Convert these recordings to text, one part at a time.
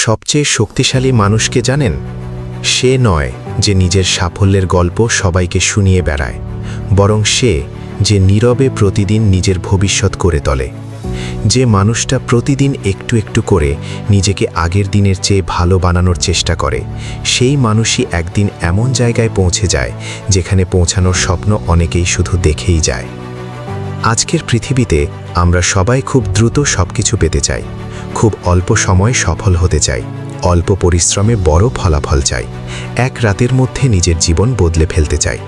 সবচেয়ে শক্তিশালী মানুষকে জানেন? সে নয় যে নিজের সাফল্যের গল্প সবাইকে শুনিয়ে বেড়ায়, বরং সে যে নীরবে প্রতিদিন নিজের ভবিষ্যৎ করে তোলে। যে মানুষটা প্রতিদিন একটু একটু করে নিজেকে আগের দিনের চেয়ে ভালো বানানোর চেষ্টা করে, সেই মানুষই একদিন এমন জায়গায় পৌঁছে যায় যেখানে পৌঁছানোর স্বপ্ন অনেকেই শুধু দেখেই যায়। আজকের পৃথিবীতে আমরা সবাই খুব দ্রুত সবকিছু পেতে চাই, খুব অল্প সময় সফল হতে চাই, অল্প পরিশ্রমে বড় ফলাফল চাই, এক রাতের মধ্যে নিজের জীবন বদলে ফেলতে চাই।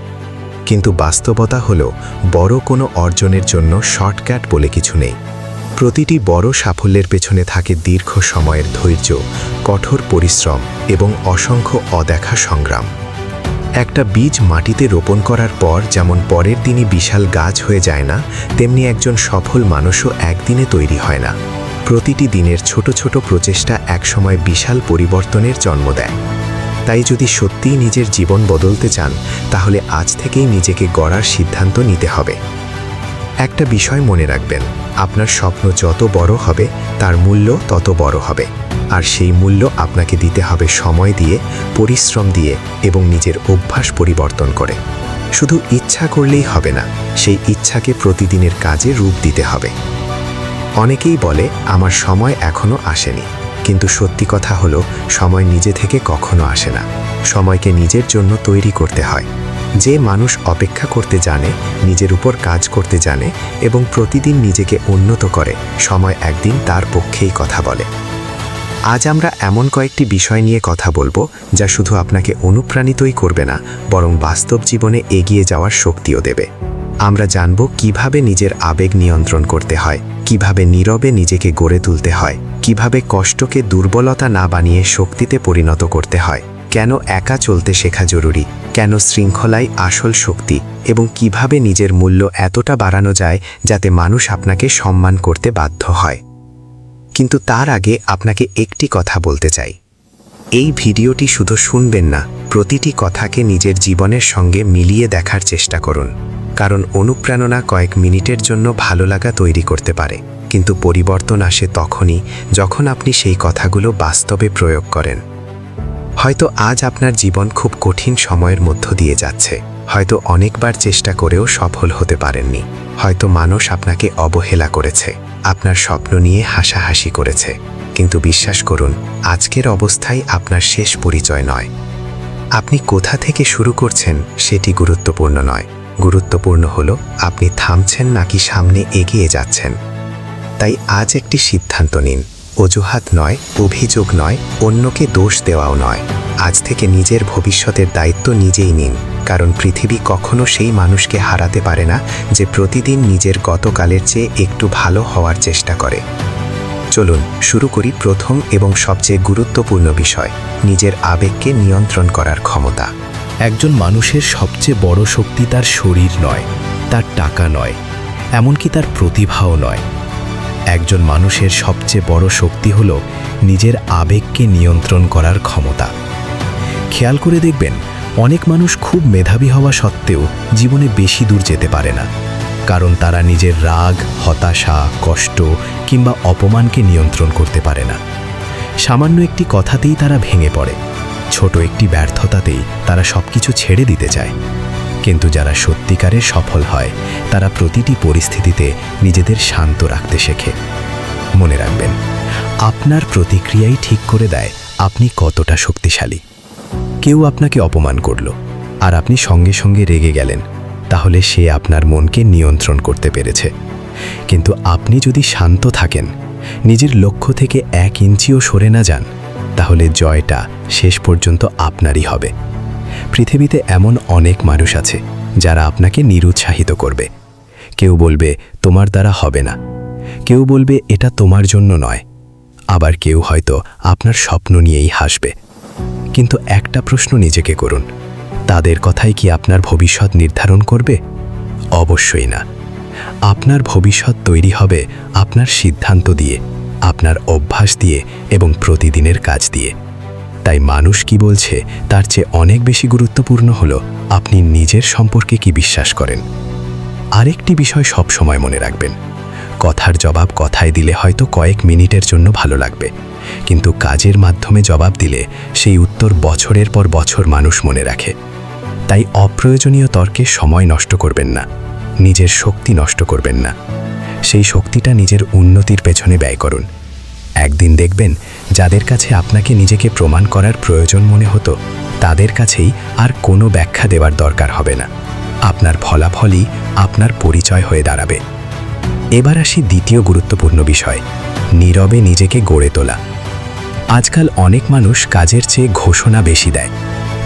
কিন্তু বাস্তবতা হলো, বড় কোনো অর্জনের জন্য শর্টকাট বলে কিছু নেই। প্রতিটি বড় সাফল্যের পেছনে থাকে দীর্ঘ সময়ের ধৈর্য, কঠোর পরিশ্রম এবং অসংখ্য অদেখা সংগ্রাম। একটা বীজ মাটিতে রোপণ করার পর যেমন পরের দিনই বিশাল গাছ হয়ে যায় না, তেমনি একজন সফল মানুষও একদিনে তৈরি হয় না। প্রতিটি দিনের ছোট ছোট প্রচেষ্টা একসময় বিশাল পরিবর্তনের জন্ম দেয়। তাই যদি সত্যিই নিজের জীবন বদলতে চান, তাহলে আজ থেকেই নিজেকে গড়ার সিদ্ধান্ত নিতে হবে। একটা বিষয় মনে রাখবেন, আপনার স্বপ্ন যত বড় হবে তার মূল্য তত বড় হবে, আর সেই মূল্য আপনাকে দিতে হবে সময় দিয়ে, পরিশ্রম দিয়ে এবং নিজের অভ্যাস পরিবর্তন করে। শুধু ইচ্ছা করলেই হবে না, সেই ইচ্ছাকে প্রতিদিনের কাজে রূপ দিতে হবে। অনেকেই বলে আমার সময় এখনো আসেনি, কিন্তু সত্যি কথা হলো, সময় নিজে থেকে কখনো আসে না। সময়কে নিজের জন্য তৈরি করতে হয়। যে মানুষ অপেক্ষা করতে জানে, নিজের উপর কাজ করতে জানে এবং প্রতিদিন নিজেকে উন্নত করে, সময় একদিন তার পক্ষেই কথা বলে। আজ আমরা এমন কয়েকটি বিষয় নিয়ে কথা বলবো যা শুধু আপনাকে অনুপ্রাণিতই করবে না, বরং বাস্তব জীবনে এগিয়ে যাওয়ার শক্তিও দেবে। আমরা জানব কিভাবে নিজের আবেগ নিয়ন্ত্রণ করতে হয়, কিভাবে নীরবে নিজেকে গড়ে তুলতে হয়, কিভাবে কষ্টকে দুর্বলতা না বানিয়ে শক্তিতে পরিণত করতে হয়, কেন একা চলতে শেখা জরুরি, কেন শৃঙ্খলাই আসল শক্তি, এবং কিভাবে নিজের মূল্য এতটা বাড়ানো যায় যাতে মানুষ আপনাকে সম্মান করতে বাধ্য হয়। কিন্তু তার আগে আপনাকে একটি কথা বলতে চাই। এই ভিডিওটি শুধু শুনবেন না, প্রতিটি কথাকে নিজের জীবনের সঙ্গে মিলিয়ে দেখার চেষ্টা করুন। কারণ অনুপ্রেরণা কয়েক মিনিটের জন্য ভালো লাগা তৈরি করতে পারে, কিন্তু পরিবর্তন আসে তখনই যখন আপনি সেই কথাগুলো বাস্তবে প্রয়োগ করেন। হয়তো আজ আপনার জীবন খুব কঠিন সময়ের মধ্য দিয়ে যাচ্ছে, হয়তো অনেকবার চেষ্টা করেও সফল হতে পারেননি, হয়তো মানুষ আপনাকে অবহেলা করেছে, আপনার স্বপ্ন নিয়ে হাসাহাসি করেছে। কিন্তু বিশ্বাস করুন, আজকের অবস্থায় আপনার শেষ পরিচয় নয়। আপনি কোথা থেকে শুরু করছেন সেটি গুরুত্বপূর্ণ নয়, গুরুত্বপূর্ণ হলো আপনি থামছেন নাকি সামনে এগিয়ে যাচ্ছেন। তাই আজ একটি সিদ্ধান্ত নিন, অজুহাত নয়, অভিযোগ নয়, অন্যকে দোষ দেওয়াও নয়। আজ থেকে নিজের ভবিষ্যতের দায়িত্ব নিজেই নিন, কারণ পৃথিবী কখনো সেই মানুষকে হারাতে পারে না যে প্রতিদিন নিজের গতকালের চেয়ে একটু ভালো হওয়ার চেষ্টা করে। চলুন শুরু করি প্রথম এবং সবচেয়ে গুরুত্বপূর্ণ বিষয়, নিজের আবেগকে নিয়ন্ত্রণ করার ক্ষমতা। একজন মানুষের সবচেয়ে বড় শক্তি তার শরীর নয়, তার টাকা নয়, এমনকি তার প্রতিভাও নয়। একজন মানুষের সবচেয়ে বড় শক্তি হলো নিজের আবেগকে নিয়ন্ত্রণ করার ক্ষমতা। খেয়াল করে দেখবেন, অনেক মানুষ খুব মেধাবী হওয়া সত্ত্বেও জীবনে বেশি দূর যেতে পারে না, কারণ তারা নিজের রাগ, হতাশা, কষ্ট কিংবা অপমানকে নিয়ন্ত্রণ করতে পারে না। সামান্য একটি কথাতেই তারা ভেঙে পড়ে, ছোট একটি ব্যর্থতাতেই তারা সবকিছু ছেড়ে দিতে চায়। কিন্তু যারা সত্যিকারের সফল হয়, তারা প্রতিটি পরিস্থিতিতে নিজেদের শান্ত রাখতে শেখে। মনে রাখবেন, আপনার প্রতিক্রিয়াই ঠিক করে দেয় আপনি কতটা শক্তিশালী। কেউ আপনাকে অপমান করল আর আপনি সঙ্গে সঙ্গে রেগে গেলেন, তাহলে সে আপনার মনকে নিয়ন্ত্রণ করতে পেরেছে। কিন্তু আপনি যদি শান্ত থাকেন, নিজের লক্ষ্য থেকে 1 ইঞ্চিও সরে না যান, তাহলে জয়টা শেষ পর্যন্ত আপনারই হবে। পৃথিবীতে এমন অনেক মানুষ আছে যারা আপনাকে নিরুৎসাহিত করবে। কেউ বলবে তোমার দ্বারা হবে না, কেউ বলবে এটা তোমার জন্য নয়, আবার কেউ হয়তো আপনার স্বপ্ন নিয়েই হাসবে। কিন্তু একটা প্রশ্ন নিজেকে করুন, তাদের কথাই কি আপনার ভবিষ্যৎ নির্ধারণ করবে? অবশ্যই না। আপনার ভবিষ্যৎ তৈরি হবে আপনার সিদ্ধান্ত দিয়ে, আপনার অভ্যাস দিয়ে এবং প্রতিদিনের কাজ দিয়ে। তাই মানুষ কি বলছে তার চেয়ে অনেক বেশি গুরুত্বপূর্ণ হলো আপনি নিজের সম্পর্কে কি বিশ্বাস করেন। আরেকটি বিষয় সব সময় মনে রাখবেন, কথার জবাব কথায় দিলে হয়তো কয়েক মিনিটের জন্য ভালো লাগবে, কিন্তু কাজের মাধ্যমে জবাব দিলে সেই উত্তর বছরের পর বছর মানুষ মনে রাখে। তাই অপ্রয়োজনীয় তর্কে সময় নষ্ট করবেন না, নিজের শক্তি নষ্ট করবেন না। সেই শক্তিটা নিজের উন্নতির পেছনে ব্যয় করুন। একদিন দেখবেন যাদের কাছে আপনাকে নিজেকে প্রমাণ করার প্রয়োজন মনে হতো, তাদের কাছেই আর কোনো ব্যাখ্যা দেওয়ার দরকার হবে না। আপনার ফলাফলই আপনার পরিচয় হয়ে দাঁড়াবে। এবার আসি দ্বিতীয় গুরুত্বপূর্ণ বিষয়, নীরবে নিজেকে গড়ে তোলা। আজকাল অনেক মানুষ কাজের চেয়ে ঘোষণা বেশি দেয়।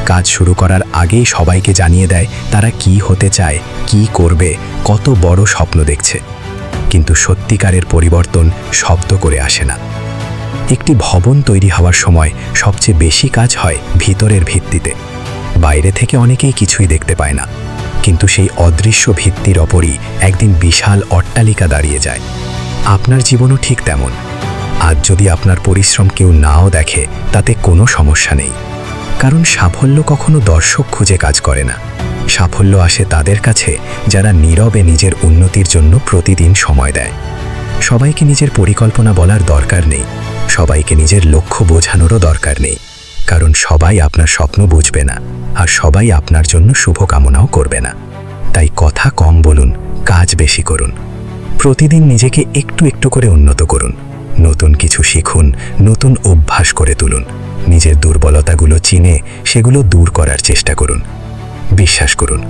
কাজ শুরু করার আগেই সবাইকে জানিয়ে দেয় তারা কি হতে চায়, কি করবে, কত বড় স্বপ্ন দেখছে। কিন্তু সত্যিকারের পরিবর্তন শব্দ করে আসে না। একটি ভবন তৈরি হওয়ার সময় সবচেয়ে বেশি কাজ হয় ভিতরের ভিত্তিতে। বাইরে থেকে অনেকেই কিছুই দেখতে পায় না, কিন্তু সেই অদৃশ্য ভিত্তির ওপরই একদিন বিশাল অট্টালিকা দাঁড়িয়ে যায়। আপনার জীবনও ঠিক তেমন। আজ যদি আপনার পরিশ্রম কেউ নাও দেখে, তাতে কোনো সমস্যা নেই, কারণ সাফল্য কখনো দর্শক খুঁজে কাজ করে না। সাফল্য আসে তাদের কাছে যারা নীরবে নিজের উন্নতির জন্য প্রতিদিন সময় দেয়। সবাইকে নিজের পরিকল্পনা বলার দরকার নেই, সবাইকে নিজের লক্ষ্য বোঝানোরও দরকার নেই, কারণ সবাই আপনার স্বপ্ন বুঝবে না, আর সবাই আপনার জন্য শুভকামনাও করবে না। তাই কথা কম বলুন, কাজ বেশি করুন। প্রতিদিন নিজেকে একটু একটু করে উন্নত করুন, নতুন কিছু শিখুন, নতুন অভ্যাস করে তুলুন। নিজের দুর্বলতাগুলো চিনে সেগুলো দূর করার চেষ্টা করুন। বিশ্বাস করুন,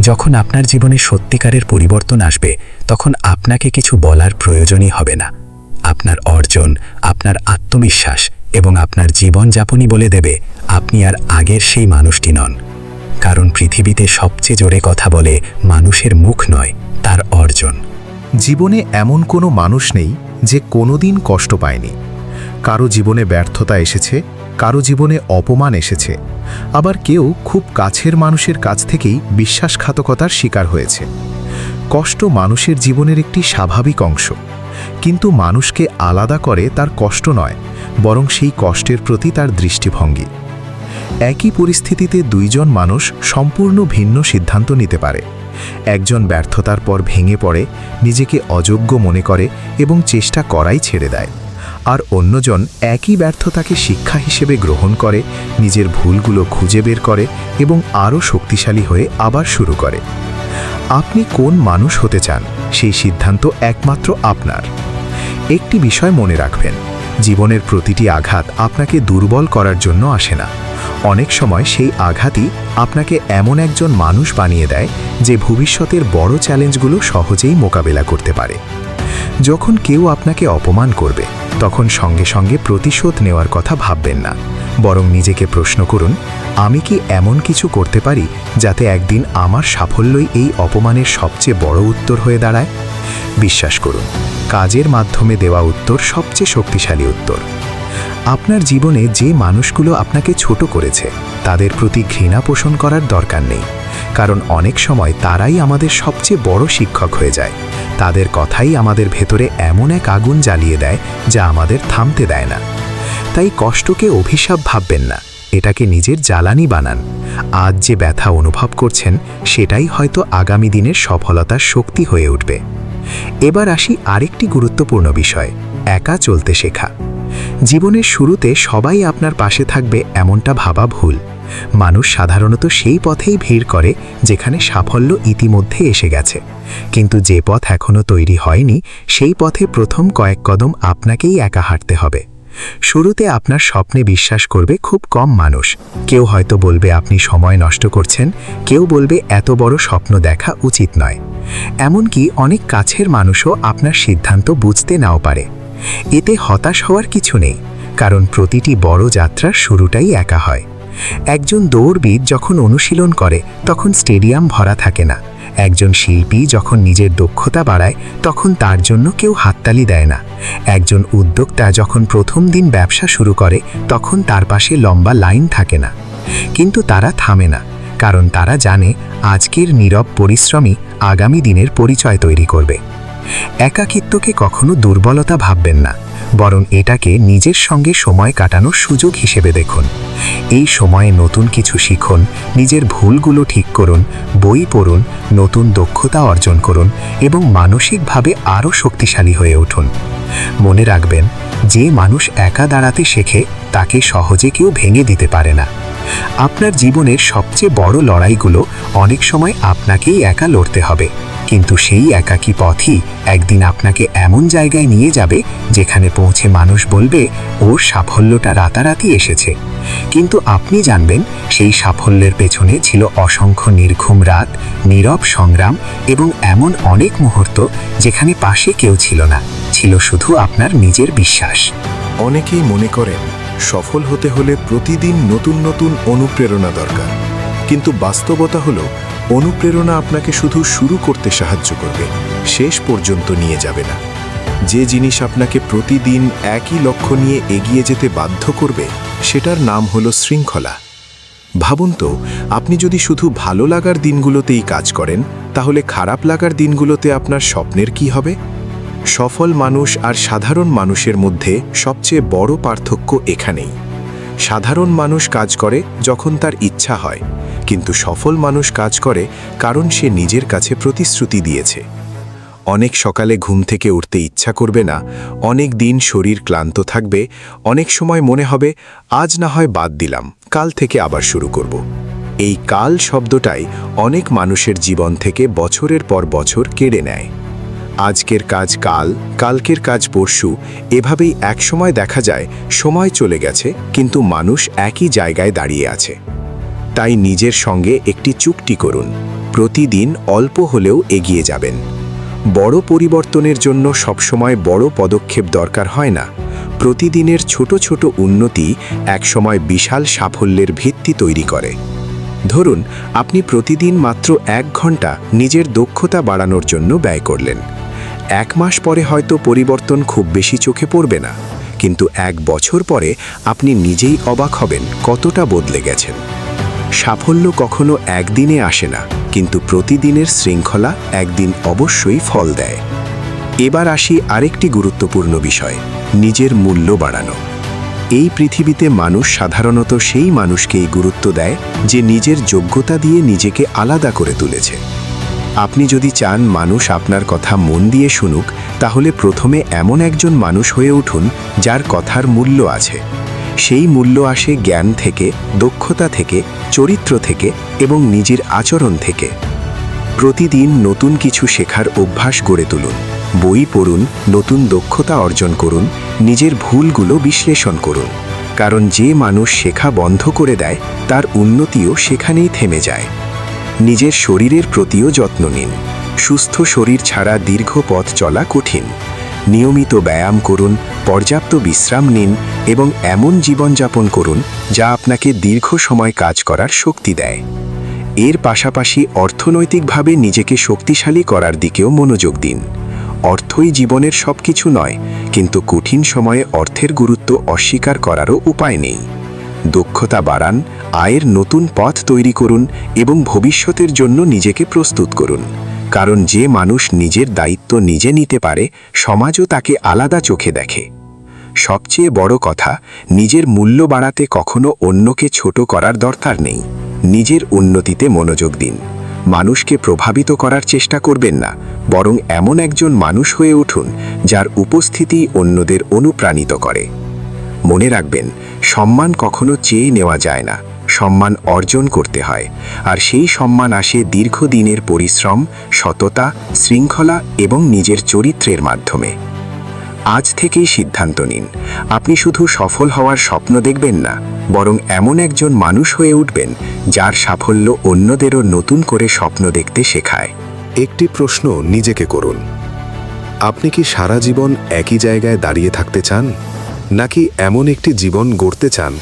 যখন আপনার জীবনে সত্যিকারের পরিবর্তন আসবে, তখন আপনাকে কিছু বলার প্রয়োজনই হবে না। আপনার অর্জন, আপনার আত্মবিশ্বাস এবং আপনার জীবনযাপনই বলে দেবে আপনি আর আগের সেই মানুষটি নন। কারণ পৃথিবীতে সবচেয়ে জোরে কথা বলে মানুষের মুখ নয়, তার অর্জন। জীবনে এমন কোনো মানুষ নেই যে কোনোদিন কষ্ট পায়নি। কারো জীবনে ব্যর্থতা এসেছে, কারো জীবনে অপমান এসেছে, আবার কেউ খুব কাছের মানুষের কাছ থেকেই বিশ্বাসঘাতকতার শিকার হয়েছে। কষ্ট মানুষের জীবনের একটি স্বাভাবিক অংশ, কিন্তু মানুষকে আলাদা করে তার কষ্ট নয়, বরং সেই কষ্টের প্রতি তার দৃষ্টিভঙ্গি। একই পরিস্থিতিতে দুইজন মানুষ সম্পূর্ণ ভিন্ন সিদ্ধান্ত নিতে পারে। একজন ব্যর্থতার পর ভেঙে পড়ে, নিজেকে অযোগ্য মনে করে এবং চেষ্টা করাই ছেড়ে দেয়। আর অন্যজন একই ব্যর্থতাকে শিক্ষা হিসেবে গ্রহণ করে, নিজের ভুলগুলো খুঁজে বের করে এবং আরও শক্তিশালী হয়ে আবার শুরু করে। আপনি কোন মানুষ হতে চান, সেই সিদ্ধান্ত একমাত্র আপনার। একটি বিষয় মনে রাখবেন, জীবনের প্রতিটি আঘাত আপনাকে দুর্বল করার জন্য আসে না। অনেক সময় সেই আঘাতই আপনাকে এমন একজন মানুষ বানিয়ে দেয় যে ভবিষ্যতের বড় চ্যালেঞ্জগুলো সহজেই মোকাবেলা করতে পারে। যখন কেউ আপনাকে অপমান করবে, তখন সঙ্গে সঙ্গে প্রতিশোধ নেওয়ার কথা ভাববেন না, বরং নিজেকে প্রশ্ন করুন, আমি কি এমন কিছু করতে পারি যাতে একদিন আমার সাফল্যই এই অপমানের সবচেয়ে বড় উত্তর হয়ে দাঁড়ায়? বিশ্বাস করুন, কাজের মাধ্যমে দেওয়া উত্তর সবচেয়ে শক্তিশালী উত্তর। আপনার জীবনে যে মানুষগুলো আপনাকে ছোট করেছে, তাদের প্রতি ঘৃণা পোষণ করার দরকার নেই, কারণ অনেক সময় তারাই আমাদের সবচেয়ে বড় শিক্ষক হয়ে যায়। তাদের কথাই আমাদের ভেতরে এমন এক আগুন জ্বালিয়ে দেয় যা আমাদের থামতে দেয় না। তাই কষ্টকে অভিশাপ ভাববেন না, এটাকে নিজের জ্বালানি বানান। আজ যে ব্যথা অনুভব করছেন, সেটাই হয়তো আগামী দিনের সফলতার শক্তি হয়ে উঠবে। এবার আসি আরেকটি গুরুত্বপূর্ণ বিষয়, একা চলতে শেখা। জীবনের শুরুতে সবাই আপনার পাশে থাকবে এমনটা ভাবা ভুল। মানুষ সাধারণত সেই পথেই ভিড় করে যেখানে সাফল্য ইতিমধ্যে এসে গেছে, কিন্তু যে পথ এখনও তৈরি হয়নি, সেই পথে প্রথম কয়েক কদম আপনাকেই একা হাঁটতে হবে। শুরুতে আপনার স্বপ্নে বিশ্বাস করবে খুব কম মানুষ। কেউ হয়তো বলবে আপনি সময় নষ্ট করছেন, কেউ বলবে এত বড় স্বপ্ন দেখা উচিত নয়। এমনকি অনেক কাছের মানুষও আপনার সিদ্ধান্ত বুঝতে নাও পারে। এতে হতাশ হওয়ার কিছু নেই, কারণ প্রতিটি বড় যাত্রার শুরুটাই একা হয়। একজন দৌড়বিদ যখন অনুশীলন করে, তখন স্টেডিয়াম ভরা থাকে না। একজন শিল্পী যখন নিজের দক্ষতা বাড়ায়, তখন তার জন্য কেউ হাততালি দেয় না। একজন উদ্যোক্তা যখন প্রথম দিন ব্যবসা শুরু করে, তখন তার পাশে লম্বা লাইন থাকে না। কিন্তু তারা থামে না, কারণ তারা জানে আজকের নীরব পরিশ্রমই আগামী দিনের পরিচয় তৈরি করবে। একাকিত্বকে কখনো দুর্বলতা ভাববেন না, বরং এটাকে নিজের সঙ্গে সময় কাটানোর সুযোগ হিসেবে দেখুন। এই সময়ে নতুন কিছু শিখুন, নিজের ভুলগুলো ঠিক করুন, বই পড়ুন, নতুন দক্ষতা অর্জন করুন এবং মানসিকভাবে আরও শক্তিশালী হয়ে উঠুন। মনে রাখবেন, যে মানুষ একা দাঁড়াতে শেখে তাকে সহজে কেউ ভেঙে দিতে পারে না। আপনার জীবনের সবচেয়ে বড় লড়াইগুলো অনেক সময় আপনাকেই একা লড়তে হবে, কিন্তু সেই একাকী পথই একদিন আপনাকে এমন জায়গায় নিয়ে যাবে যেখানে পৌঁছে মানুষ বলবে ওর সাফল্যটা রাতারাতি এসেছে। কিন্তু আপনি জানবেন সেই সাফল্যের পেছনে ছিল অসংখ্য নির্ঘুম রাত, নীরব সংগ্রাম এবং এমন অনেক মুহূর্ত যেখানে পাশে কেউ ছিল না, ছিল শুধু আপনার নিজের বিশ্বাস। অনেকেই মনে করেন সফল হতে হলে প্রতিদিন নতুন নতুন অনুপ্রেরণা দরকার, কিন্তু বাস্তবতা হলো অনুপ্রেরণা আপনাকে শুধু শুরু করতে সাহায্য করবে, শেষ পর্যন্ত নিয়ে যাবে না। যে জিনিস আপনাকে প্রতিদিন একই লক্ষ্য নিয়ে এগিয়ে যেতে বাধ্য করবে সেটার নাম হলো শৃঙ্খলা। ভাবুন তো, আপনি যদি শুধু ভালো লাগার দিনগুলোতেই কাজ করেন, তাহলে খারাপ লাগার দিনগুলোতে আপনার স্বপ্নের কি হবে? সফল মানুষ আর সাধারণ মানুষের মধ্যে সবচেয়ে বড় পার্থক্য এখানেই। সাধারণ মানুষ কাজ করে যখন তার ইচ্ছা হয়, কিন্তু সফল মানুষ কাজ করে কারণ সে নিজের কাছে প্রতিশ্রুতি দিয়েছে। অনেক সকালে ঘুম থেকে উঠতে ইচ্ছা করবে না, অনেক দিন শরীর ক্লান্ত থাকবে, অনেক সময় মনে হবে আজ না হয় বাদ দিলাম, কাল থেকে আবার শুরু করব। এই কাল শব্দটাই অনেক মানুষের জীবন থেকে বছরের পর বছর কেড়ে নেয়। আজকের কাজ কাল, কালকের কাজ পরশু, এভাবেই একসময় দেখা যায় সময় চলে গেছে কিন্তু মানুষ একই জায়গায় দাঁড়িয়ে আছে। তাই নিজের সঙ্গে একটি চুক্তি করুন, প্রতিদিন অল্প হলেও এগিয়ে যাবেন। বড় পরিবর্তনের জন্য সবসময় বড় পদক্ষেপ দরকার হয় না, প্রতিদিনের ছোট ছোট উন্নতি একসময় বিশাল সাফল্যের ভিত্তি তৈরি করে। ধরুন, আপনি প্রতিদিন মাত্র 1 ঘন্টা নিজের দক্ষতা বাড়ানোর জন্য ব্যয় করলেন। 1 মাস পরে হয়তো পরিবর্তন খুব বেশি চোখে পড়বে না, কিন্তু 1 বছর পরে আপনি নিজেই অবাক হবেন কতটা বদলে গেছেন। সাফল্য কখনো একদিনে আসে না, কিন্তু প্রতিদিনের শৃঙ্খলা একদিন অবশ্যই ফল দেয়। এবার আসি আরেকটি গুরুত্বপূর্ণ বিষয়, নিজের মূল্য বাড়ানো। এই পৃথিবীতে মানুষ সাধারণত সেই মানুষকেই গুরুত্ব দেয় যে নিজের যোগ্যতা দিয়ে নিজেকে আলাদা করে তুলেছে। আপনি যদি চান মানুষ আপনার কথা মন দিয়ে শুনুক, তাহলে প্রথমে এমন একজন মানুষ হয়ে উঠুন যার কথার মূল্য আছে। সেই মূল্য আসে জ্ঞান থেকে, দক্ষতা থেকে, চরিত্র থেকে এবং নিজের আচরণ থেকে। প্রতিদিন নতুন কিছু শেখার অভ্যাস গড়ে তুলুন, বই পড়ুন, নতুন দক্ষতা অর্জন করুন, নিজের ভুলগুলো বিশ্লেষণ করুন। কারণ যে মানুষ শেখা বন্ধ করে দেয় তার উন্নতিও সেখানেই থেমে যায়। নিজের শরীরের প্রতিও যত্ন নিন। সুস্থ শরীর ছাড়া দীর্ঘ পথ চলা কঠিন। নিয়মিত ব্যায়াম করুন, পর্যাপ্ত বিশ্রাম নিন এবং এমন জীবনযাপন করুন যা আপনাকে দীর্ঘ সময় কাজ করার শক্তি দেয়। এর পাশাপাশি অর্থনৈতিকভাবে নিজেকে শক্তিশালী করার দিকেও মনোযোগ দিন। অর্থই জীবনের সবকিছু নয়, কিন্তু কঠিন সময়ে অর্থের গুরুত্ব অস্বীকার করারও উপায় নেই। দক্ষতা বাড়ান, আয়ের নতুন পথ তৈরি করুন এবং ভবিষ্যতের জন্য নিজেকে প্রস্তুত করুন। কারণ যে মানুষ নিজের দায়িত্ব নিজে নিতে পারে, সমাজও তাকে আলাদা চোখে দেখে। সবচেয়ে বড় কথা, নিজের মূল্য বাড়াতে কখনো অন্যকে ছোট করার দরকার নেই। নিজের উন্নতিতে মনোযোগ দিন। মানুষকে প্রভাবিত করার চেষ্টা করবেন না, বরং এমন একজন মানুষ হয়ে উঠুন যার উপস্থিতি অন্যদের অনুপ্রাণিত করে। মনে রাখবেন, সম্মান কখনো চেয়ে নেওয়া যায় না, সম্মান অর্জন করতে হয়। আর সেই সম্মান আসে দীর্ঘদিনের পরিশ্রম, সততা, শৃঙ্খলা এবং নিজের চরিত্রের মাধ্যমে। আজ থেকেই সিদ্ধান্ত নিন, আপনি শুধু সফল হওয়ার স্বপ্ন দেখবেন না, বরং এমন একজন মানুষ হয়ে উঠবেন যার সাফল্য অন্যদেরও নতুন করে স্বপ্ন দেখতে শেখায়। একটি প্রশ্ন নিজেকে করুন, আপনি কি সারা জীবন একই জায়গায় দাঁড়িয়ে থাকতে চান, নাকি এমন একটি জীবন গড়তে চান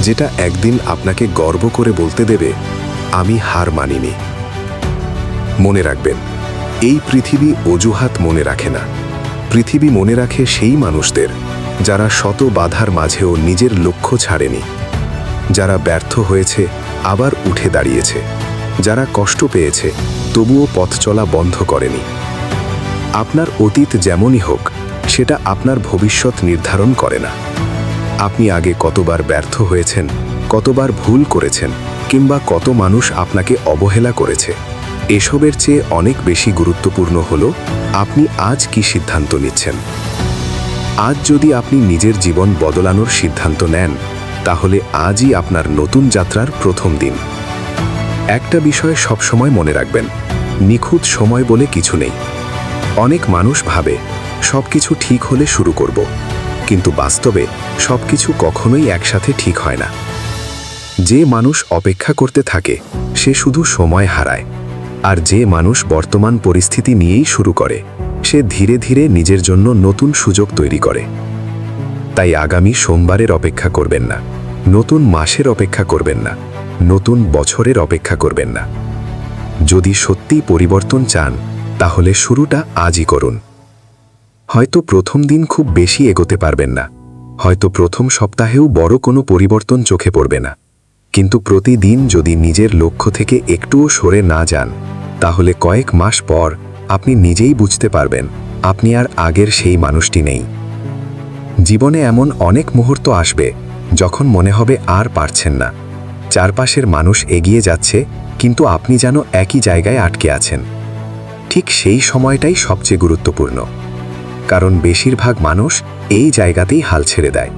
যেটা একদিন আপনাকে গর্ব করে বলতে দেবে আমি হার মানিনি? মনে রাখবেন, এই পৃথিবী অজুহাত মনে রাখে না। পৃথিবী মনে রাখে সেই মানুষদের যারা শত বাধার মাঝেও নিজের লক্ষ্য ছাড়েনি, যারা ব্যর্থ হয়েছে আবার উঠে দাঁড়িয়েছে, যারা কষ্ট পেয়েছে তবুও পথ চলা বন্ধ করেনি। আপনার অতীত যেমনই হোক, সেটা আপনার ভবিষ্যৎ নির্ধারণ করে না। আপনি আগে কতবার ব্যর্থ হয়েছেন, কতবার ভুল করেছেন, কিংবা কত মানুষ আপনাকে অবহেলা করেছে, এসবের চেয়ে অনেক বেশি গুরুত্বপূর্ণ হলো আপনি আজ কি সিদ্ধান্ত নিচ্ছেন। আজ যদি আপনি নিজের জীবন বদলানোর সিদ্ধান্ত নেন, তাহলে আজই আপনার নতুন যাত্রার প্রথম দিন। একটা বিষয় সবসময় মনে রাখবেন, নিখুঁত সময় বলে কিছু নেই। অনেক মানুষ ভাবে সবকিছু ঠিক হলে শুরু করব, কিন্তু বাস্তবে সবকিছু কখনোই একসাথে ঠিক হয় না। যে মানুষ অপেক্ষা করতে থাকে সে শুধু সময় হারায়, আর যে মানুষ বর্তমান পরিস্থিতি নিয়েই শুরু করে সে ধীরে ধীরে নিজের জন্য নতুন সুযোগ তৈরি করে। তাই আগামী সোমবারের অপেক্ষা করবেন না, নতুন মাসের অপেক্ষা করবেন না, নতুন বছরের অপেক্ষা করবেন না। যদি সত্যিই পরিবর্তন চান তাহলে শুরুটা আজই করুন। হয়তো প্রথম দিন খুব বেশি এগোতে পারবেন না, হয়তো প্রথম সপ্তাহেও বড় কোনো পরিবর্তন চোখে পড়বে না, কিন্তু প্রতিদিন যদি নিজের লক্ষ্য থেকে একটুও সরে না যান, তাহলে কয়েক মাস পর আপনি নিজেই বুঝতে পারবেন আপনি আর আগের সেই মানুষটি নেই। জীবনে এমন অনেক মুহূর্ত আসবে যখন মনে হবে আর পারছেন না, চারপাশের মানুষ এগিয়ে যাচ্ছে কিন্তু আপনি যেন একই জায়গায় আটকে আছেন। ঠিক সেই সময়টাই সবচেয়ে গুরুত্বপূর্ণ, কারণ বেশিরভাগ মানুষ এই জায়গাতেই হাল ছেড়ে দেয়।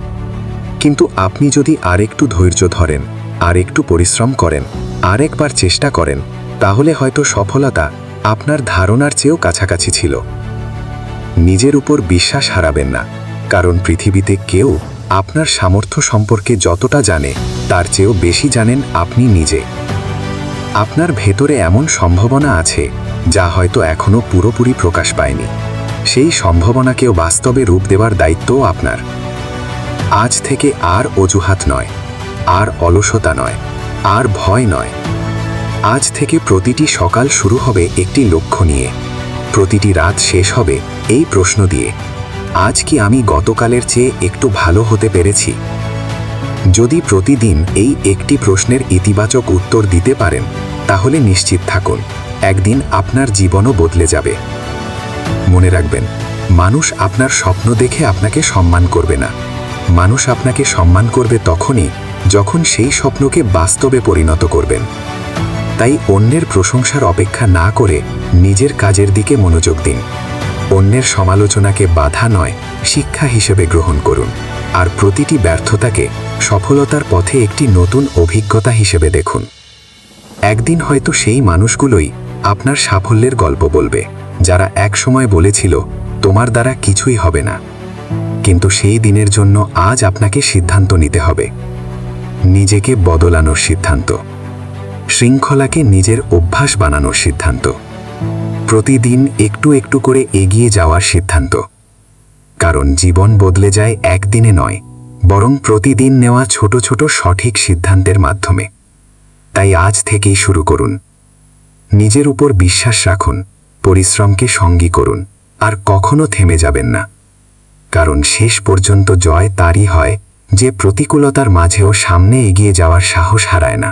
কিন্তু আপনি যদি আরেকটু ধৈর্য ধরেন, আর একটু পরিশ্রম করেন, আর একবার চেষ্টা করেন, তাহলে হয়তো সফলতা আপনার ধারণার চেয়েও কাছাকাছি ছিল। নিজের উপর বিশ্বাস হারাবেন না, কারণ পৃথিবীতে কেউ আপনার সামর্থ্য সম্পর্কে যতটা জানে তার চেয়েও বেশি জানেন আপনি নিজে। আপনার ভেতরে এমন সম্ভাবনা আছে যা হয়তো এখনো পুরোপুরি প্রকাশ পায়নি। সেই সম্ভাবনাকেও বাস্তবে রূপ দেওয়ার দায়িত্বও আপনার। আজ থেকে আর অজুহাত নয়, আর অলসতা নয়, আর ভয় নয়। আজ থেকে প্রতিটি সকাল শুরু হবে একটি লক্ষ্য নিয়ে, প্রতিটি রাত শেষ হবে এই প্রশ্ন দিয়ে, আজ কি আমি গতকালের চেয়ে একটু ভালো হতে পেরেছি? যদি প্রতিদিন এই একটি প্রশ্নের ইতিবাচক উত্তর দিতে পারেন, তাহলে নিশ্চিত থাকুন একদিন আপনার জীবনও বদলে যাবে। মনে রাখবেন, মানুষ আপনার স্বপ্ন দেখে আপনাকে সম্মান করবে না, মানুষ আপনাকে সম্মান করবে তখনই যখন সেই স্বপ্নকে বাস্তবে পরিণত করবেন। তাই অন্যের প্রশংসার অপেক্ষা না করে নিজের কাজের দিকে মনোযোগ দিন। অন্যের সমালোচনাকে বাধা নয়, শিক্ষা হিসেবে গ্রহণ করুন, আর প্রতিটি ব্যর্থতাকে সফলতার পথে একটি নতুন অভিজ্ঞতা হিসেবে দেখুন। একদিন হয়তো সেই মানুষগুলোই আপনার সাফল্যের গল্প বলবে, যারা একসময় বলেছিল তোমার দ্বারা কিছুই হবে না। কিন্তু সেই দিনের জন্য আজ আপনাকে সিদ্ধান্ত নিতে হবে। নিজেকে বদলানোর সিদ্ধান্ত, শৃঙ্খলাকে নিজের অভ্যাস বানানোর সিদ্ধান্ত, প্রতিদিন একটু একটু করে এগিয়ে যাওয়ার সিদ্ধান্ত। কারণ জীবন বদলে যায় একদিনে নয়, বরং প্রতিদিন নেওয়া ছোট ছোট সঠিক সিদ্ধান্তের মাধ্যমে। তাই আজ থেকেই শুরু করুন। নিজের উপর বিশ্বাস রাখুন, পরিশ্রমকে সঙ্গী করুন, আর কখনো থেমে যাবেন না। কারণ শেষ পর্যন্ত জয় তারই হয় যে প্রতিকূলতার মাঝেও সামনে এগিয়ে যাওয়ার সাহস হারায় না।